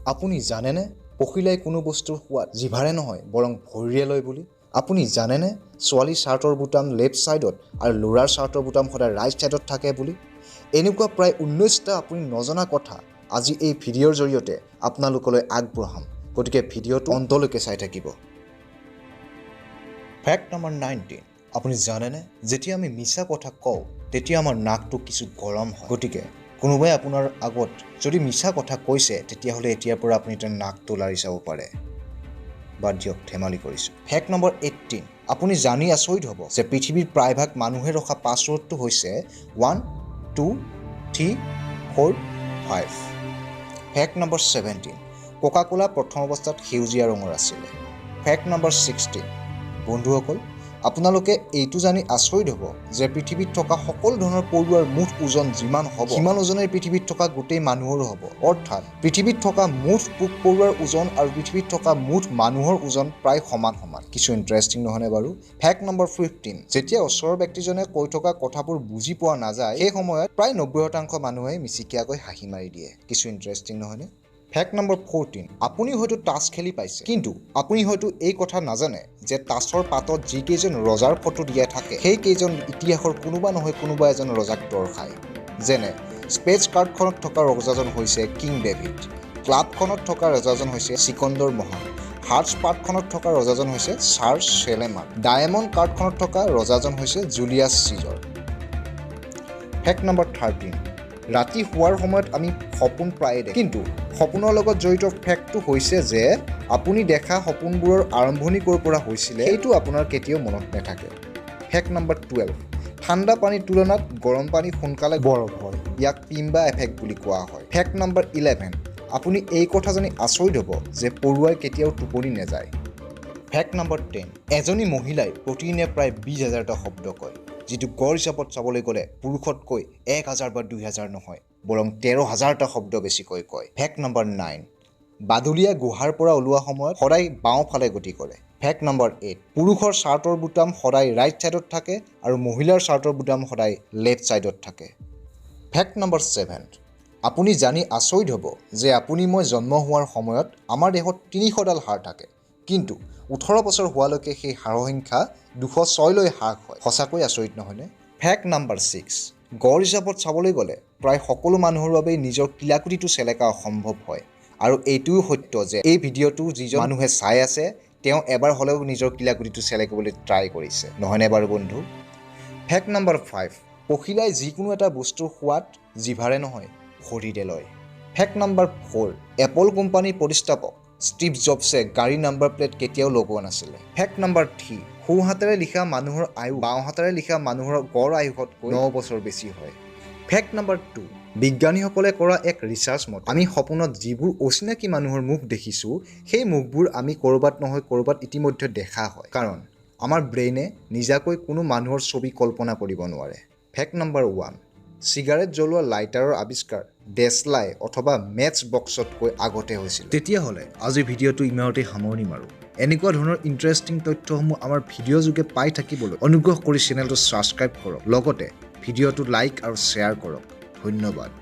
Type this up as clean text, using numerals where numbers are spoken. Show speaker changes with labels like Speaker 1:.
Speaker 1: আপুনি জানেনে পখিলাই কোনো বস্তুৰ সোৱাদ জিভাৰে নহয় বৰং ভৰিৰে লয় বুলি? আপুনি জানেনে ছোৱালী শ্বাৰ্টৰ বুটাম লেফ্ট ছাইডত আৰু ল'ৰাৰ শ্বাৰ্টৰ বুটাম সদায় ৰাইট ছাইডত থাকে বুলি? এনেকুৱা প্ৰায় 19টা আপুনি নজনা কথা আজি এই ভিডিঅ'ৰ জৰিয়তে আপোনালোকলৈ আগবঢ়াম। গতিকে ভিডিঅ'টো অন্তলৈকে চাই থাকিব। ফেক্ট নম্বৰ 19, আপুনি জানেনে যেতিয়া আমি মিছা কথা কওঁ তেতিয়া আমাৰ নাকটো কিছু গৰম হয়। গতিকে কোনোবাই আপোনাৰ আগত যদি মিছা কথা কৈছে তেতিয়াহ'লে এতিয়াৰ পৰা আপুনি তাৰ নাকটো লাৰি চাব পাৰে। বাদ দিয়ক, ধেমালি কৰিছোঁ। ফেক্ট নম্বৰ 18, আপুনি জানি আচৰিত হ'ব যে পৃথিৱীৰ প্ৰায়ভাগ মানুহে ৰখা পাছৱৰ্ডটো হৈছে 1 2 3 4 5। ফেক্ট নম্বৰ 17, কোকা কোলা প্ৰথম অৱস্থাত সেউজীয়া ৰঙৰ আছিলে। ফেক্ট নম্বৰ 16, বন্ধুসকল আপোনালোকে এইটো জানি আচৰিত হ'ব যে পৃথিৱীত থকা সকলো ধৰণৰ পৰুৱাৰ মুঠ ওজন যিমান হ'ব সিমান ওজনেই পৃথিৱীত থকা গোটেই মানুহৰো হ'ব। অৰ্থাৎ পৃথিৱীত থকা মুঠ পোক পৰুৱাৰ ওজন আৰু পৃথিৱীত থকা মুঠ মানুহৰ ওজন প্ৰায় সমান সমান। কিছু ইণ্টাৰেষ্টিং নহয়নে বাৰু? ফেক্ট নম্বৰ 15, যেতিয়া ওচৰৰ ব্যক্তিজনে কৈ থকা কথাবোৰ বুজি পোৱা নাযায় সেই সময়ত প্ৰায় 90% মানুহে মিচিকিয়াকৈ হাঁহি মাৰি দিয়ে। কিছু ইণ্টাৰেষ্টিং নহয়নে? ফেক্ট নম্বৰ 14, আপুনি হয়তো টাছ খেলি পাইছে, কিন্তু আপুনি হয়তো এই কথা নাজানে যে টাছৰ পাতত যিকেইজন ৰজাৰ ফটো দিয়া থাকে সেইকেইজন ইতিহাসৰ কোনোবা নহয় কোনোবা এজন ৰজাক দৰ্শায়। যেনে স্পেচ কাৰ্ডখনত থকা ৰজাজন হৈছে কিং ডেভিড, ক্লাবখনত থকা ৰজাজন হৈছে চিকন্দৰ মহান, হাৰ্টছ পাৰ্টখনত থকা ৰজাজন হৈছে ছাৰ চেলেমান, ডায়মণ্ড কাৰ্ডখনত থকা ৰজাজন হৈছে জুলিয়াছ চিজাৰ। ফেক্ট নম্বৰ 13, ৰাতি শোৱাৰ সময়ত আমি সপোন প্ৰায়ে দেখোঁ, কিন্তু সপোনৰ লগত জড়িত ফেক্টটো হৈছে যে আপুনি দেখা সপোনবোৰৰ আৰম্ভণি ক'ৰ পৰা হৈছিলে সেইটো আপোনাৰ কেতিয়াও মনত নাথাকে। ফেক্ট নম্বৰ 12, ঠাণ্ডা পানীৰ তুলনাত গৰম পানী সোনকালে বৰফ হয়। ইয়াক পিম্বা এফেক্ট বুলি কোৱা হয়। ফেক্ট নম্বৰ 11, আপুনি এই কথা জানি আচৰিত হ'ব যে পৰুৱাই কেতিয়াও টোপনি নাযায়। ফেক্ট নম্বৰ 10, এজনী মহিলাই প্ৰতিদিনে প্ৰায় 20,000টা শব্দ কয়, যিটো গড় হিচাপত চাবলৈ গ'লে পুৰুষতকৈ 1,000 বা 2,000 নহয় বৰং 13,000টা শব্দ বেছিকৈ কয়। ফেক্ট নম্বৰ 9, বাদুলিয়া গুহাৰ পৰা ওলোৱা সময়ত সদায় বাওঁফালে গতি কৰে। ফেক্ট নম্বৰ 8, পুৰুষৰ শ্বাৰ্টৰ বুটাম সদায় ৰাইট ছাইডত থাকে আৰু মহিলাৰ শ্বাৰ্টৰ বুটাম সদায় লেফ্ট ছাইডত থাকে। ফেক্ট নম্বৰ 7, আপুনি জানি আচৰিত হ'ব যে আপুনি মই জন্ম হোৱাৰ সময়ত আমাৰ দেহত 300ডাল হাড় থাকে, কিন্তু 18 বছৰ হোৱালৈকে সেই হাড়ৰ সংখ্যা 206লৈ হ্ৰাস হয়। সঁচাকৈ আচৰিত নহয়নে? ফেক্ট নম্বৰ 6, গড় হিচাপত চাবলৈ গ'লে প্ৰায় সকলো মানুহৰ বাবেই নিজৰ কিলাকুটিটো চেলেকা অসম্ভৱ হয়। আৰু এইটোও সত্য যে এই ভিডিঅ'টো যিজন মানুহে চাই আছে তেওঁ এবাৰ হ'লেও নিজৰ কিলাকুটিটো চেলেকিবলৈ ট্ৰাই কৰিছে, নহয়নে বাৰু বন্ধু? ফেক্ট নম্বৰ 5, পখিলাই যিকোনো এটা বস্তুৰ সোৱাদ জিভাৰে নহয় ভৰিৰে লয়। ফেক্ট নম্বৰ 4, এপল কোম্পানীৰ প্ৰতিষ্ঠাপক ষ্টিভ জবছে গাড়ীৰ নাম্বাৰ প্লেট কেতিয়াও লগোৱা নাছিলে। ফেক্ট নম্বৰ 3, সোঁ হাতেৰে লিখা মানুহৰ আয়ু বাওঁ হাতেৰে লিখা মানুহৰ গড় আয়ুসতকৈ 9 বছৰ বেছি হয়। ফেক্ট নম্বৰ 2, বিজ্ঞানীসকলে কৰা এক ৰিচাৰ্চ মতে আমি সপোনত যিবোৰ অচিনাকি মানুহৰ মুখ দেখিছোঁ সেই মুখবোৰ আমি ক'ৰবাত নহয় ক'ৰবাত ইতিমধ্যে দেখা হয়, কাৰণ আমাৰ ব্ৰেইনে নিজাকৈ কোনো মানুহৰ ছবি কল্পনা কৰিব নোৱাৰে। ফেক্ট নম্বৰ 1, চিগাৰেট জ্বলোৱা লাইটাৰৰ আৱিষ্কাৰ ডেছলাই অথবা মেটছ বক্সতকৈ আগতে হৈছিল। তেতিয়াহ'লে আজি ভিডিঅ'টো ইমানতেই সামৰণি মাৰোঁ। এনেকুৱা ধৰণৰ ইণ্টাৰেষ্টিং তথ্যসমূহ আমাৰ ভিডিঅ' যোগে পাই থাকিবলৈ অনুগ্ৰহ কৰি চেনেলটো ছাবস্ক্ৰাইব কৰক, লগতে ভিডিঅ'টো লাইক আৰু শ্বেয়াৰ কৰক। ধন্যবাদ।